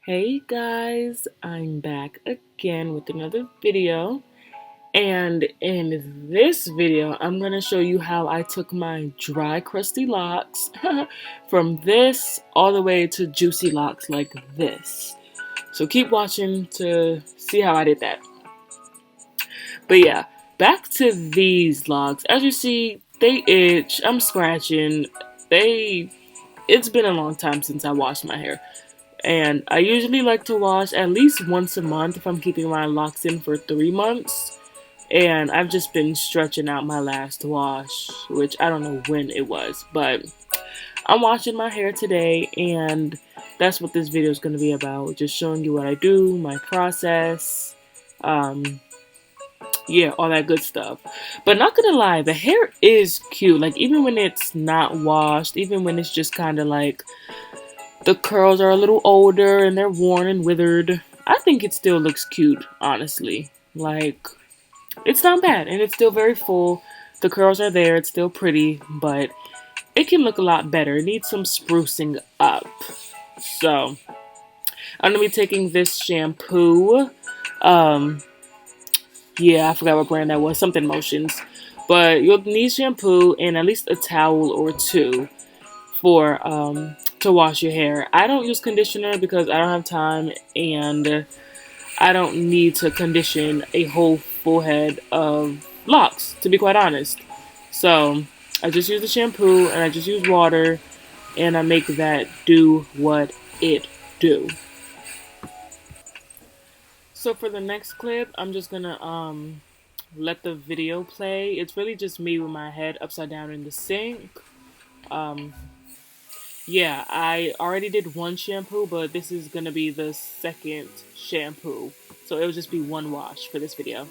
Hey guys, I'm back again with another video, and in this video I'm going to show you how I took my dry crusty locks from this all the way to juicy locks like this. So keep watching to see how I did that. But yeah, back to these locks. As you see, they itch, I'm scratching, it's been a long time since I washed my hair. And I usually like to wash at least once a month if I'm keeping my locks in for 3 months. And I've just been stretching out my last wash, which I don't know when it was. But I'm washing my hair today, and that's what this video is going to be about. Just showing you what I do, my process, yeah, all that good stuff. But not gonna lie, the hair is cute. Like, even when it's not washed, even when it's just kind of like the curls are a little older and they're worn and withered, I think it still looks cute, honestly. Like, it's not bad, and it's still very full. The curls are there, it's still pretty, but it can look a lot better. It needs some sprucing up. So, I'm gonna be taking this shampoo. Yeah, I forgot what brand that was, something Motions. But you'll need shampoo and at least a towel or two for to wash your hair. I don't use conditioner because I don't have time, and I don't need to condition a whole full head of locks, to be quite honest. So I just use the shampoo and I just use water, and I make that do what it do. So for the next clip, I'm just gonna let the video play. It's really just me with my head upside down in the sink. Um, Yeah, I already did one shampoo, but this is gonna be the second shampoo. So it'll just be one wash for this video.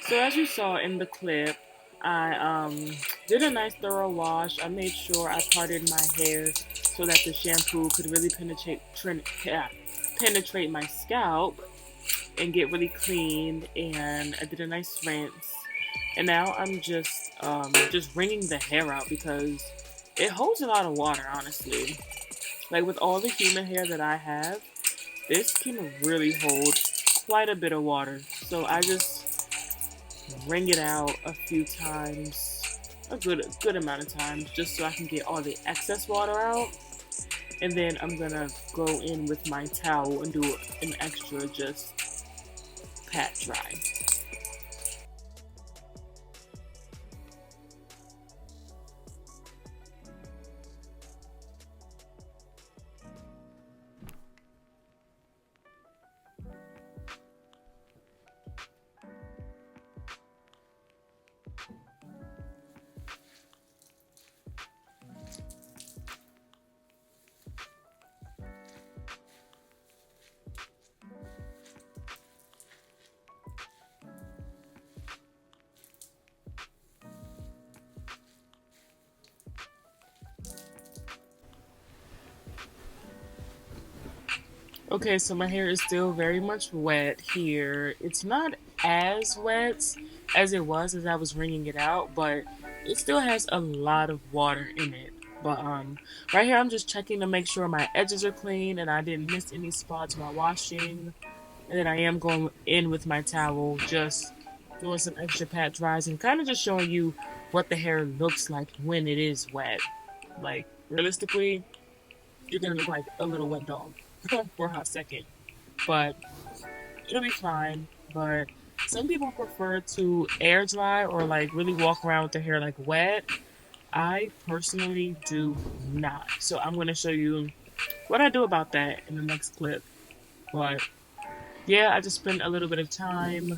So as you saw in the clip, I did a nice thorough wash. I made sure I parted my hair so that the shampoo could really penetrate my scalp and get really clean. And I did a nice rinse. And now I'm just wringing the hair out because it holds a lot of water, honestly. Like with all the human hair that I have, this can really hold quite a bit of water. So I just wring it out a few times, a good amount of times, just so I can get all the excess water out. And then I'm gonna go in with my towel and do an extra just pat dry. Okay, so my hair is still very much wet here. It's not as wet as it was as I was wringing it out, but it still has a lot of water in it. But right here I'm just checking to make sure my edges are clean and I didn't miss any spots while washing. And then I am going in with my towel, just doing some extra pat dries and kind of just showing you what the hair looks like when it is wet. Like, realistically, you're gonna look like a little wet dog for a hot second. But it'll be fine. But some people prefer to air dry or like really walk around with their hair like wet. I personally do not. So I'm gonna show you what I do about that in the next clip. But yeah, I just spend a little bit of time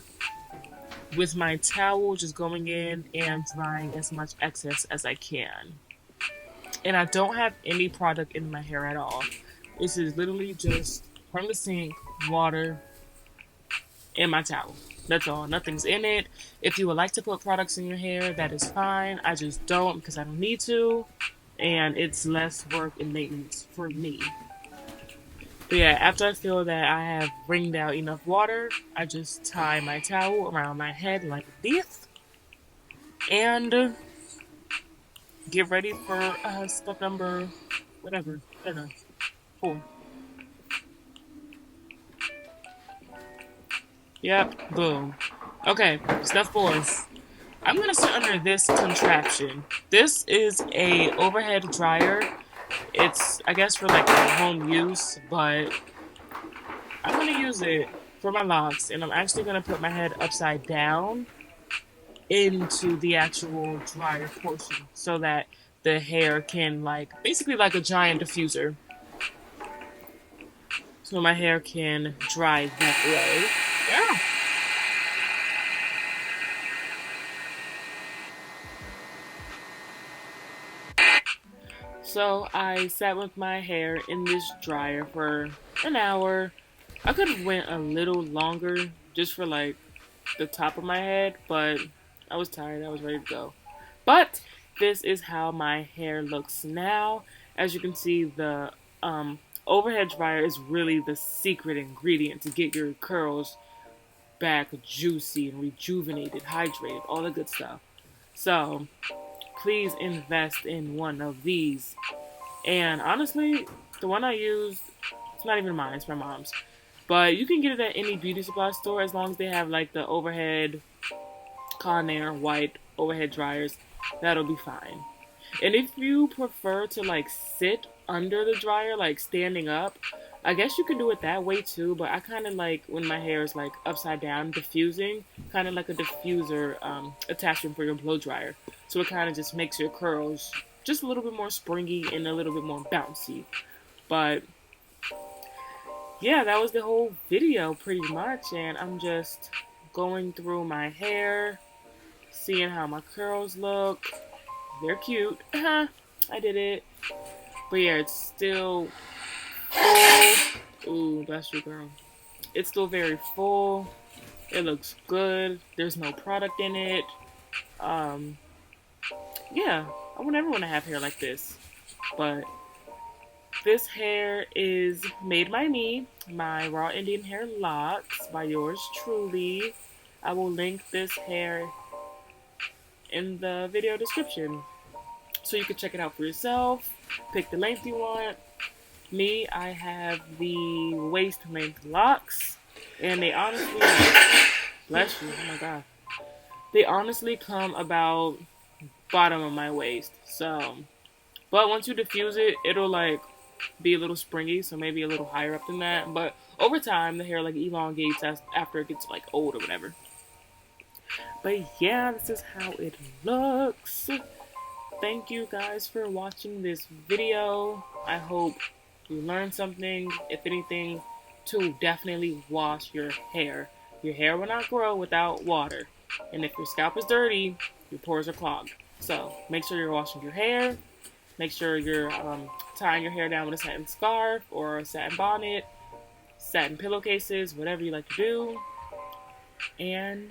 with my towel just going in and drying as much excess as I can. And I don't have any product in my hair at all. This is literally just from the sink, water, and my towel. That's all. Nothing's in it. If you would like to put products in your hair, that is fine. I just don't because I don't need to. And it's less work and maintenance for me. But yeah, after I feel that I have wringed out enough water, I just tie my towel around my head like this. And get ready for step number, whatever, I don't know, 4. Yep, boom. Okay, step 4 is I'm gonna sit under this contraption. This is a overhead dryer. It's, I guess, for like home use, but I'm gonna use it for my locks, and I'm actually gonna put my head upside down into the actual dryer portion so that the hair can, like, basically like a giant diffuser. So my hair can dry that way. Yeah. So I sat with my hair in this dryer for an hour. I could have went a little longer just for like the top of my head, but I was tired. I was ready to go. But this is how my hair looks now. As you can see, the overhead dryer is really the secret ingredient to get your curls back juicy and rejuvenated, hydrated, all the good stuff. So please invest in one of these. And honestly, the one I used, it's not even mine, it's my mom's. But you can get it at any beauty supply store as long as they have like the overhead Conair white overhead dryers. That'll be fine. And if you prefer to like sit under the dryer, like standing up, I guess you can do it that way too, but I kind of like when my hair is like upside down, diffusing, kind of like a diffuser attachment for your blow dryer. So it kind of just makes your curls just a little bit more springy and a little bit more bouncy. But yeah, that was the whole video pretty much, and I'm just going through my hair, seeing how my curls look. They're cute. I did it. But yeah, it's still full. Ooh, that's your girl. It's still very full. It looks good. There's no product in it. Um, yeah, I would never want to have hair like this. But this hair is made by me, my raw Indian hair locks by yours truly. I will link this hair in the video description so you can check it out for yourself. Pick the length you want. Me, I have the waist length locks, and they honestly, bless you, oh my god, they honestly come about bottom of my waist. So, but once you diffuse it, it'll like be a little springy, so maybe a little higher up than that. But over time, the hair like elongates after it gets like old or whatever. But yeah, this is how it looks. Thank you guys for watching this video. I hope you learned something. If anything, to definitely wash your hair. Your hair will not grow without water. And if your scalp is dirty, your pores are clogged. So make sure you're washing your hair. Make sure you're tying your hair down with a satin scarf or a satin bonnet, satin pillowcases, whatever you like to do. And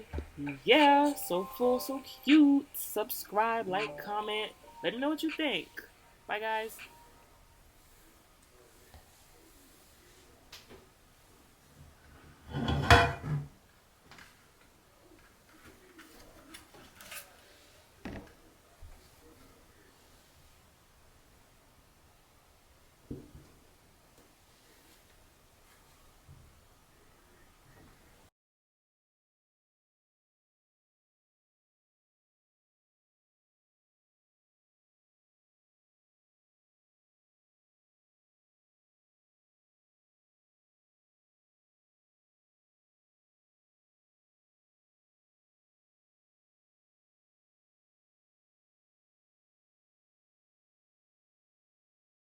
yeah, so full, so cute. Subscribe, like, comment. Let me know what you think. Bye, guys.